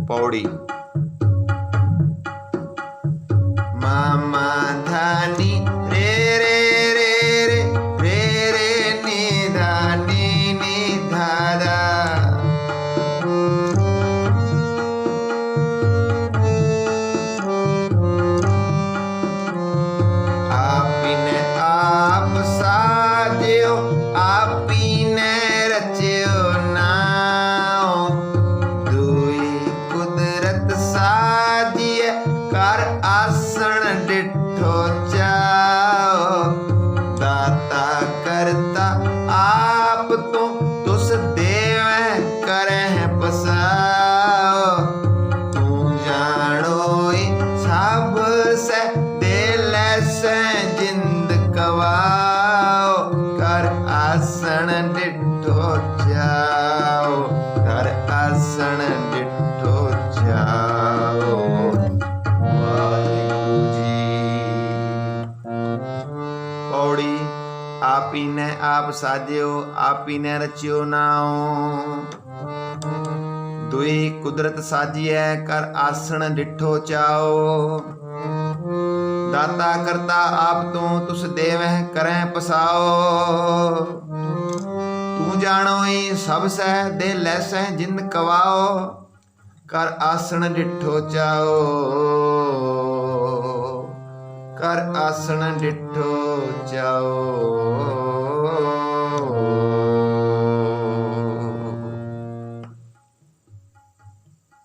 पौड़ी। मामा धानी रे रे रे रे रे रे नी धानी नी धादा। आपने आप साजियो आपने रचियो नाओ। दुई कुदरत साजिए कर आसन डिठो जाओ। दाता करता आप तो तुस देव करह पसाओ। तू जानो सब से दिल से जिंद कवाओ। कर आसन डिठो जाओ। कर आसन डिठो जाओ। वाहिगुरु जी। पौड़ी। आपी ने आप साजियो आपी ने रचियो नाओ। दुई कुदरत साजिए कर आसन डिठो चाओ। दाता करता आप तू तुस देवह करह पसाओ। तू जानो ही सब सह दे लैसह जिंद कवाओ। कर आसन डिठो चाओ। कर आसन डिठो चाओ।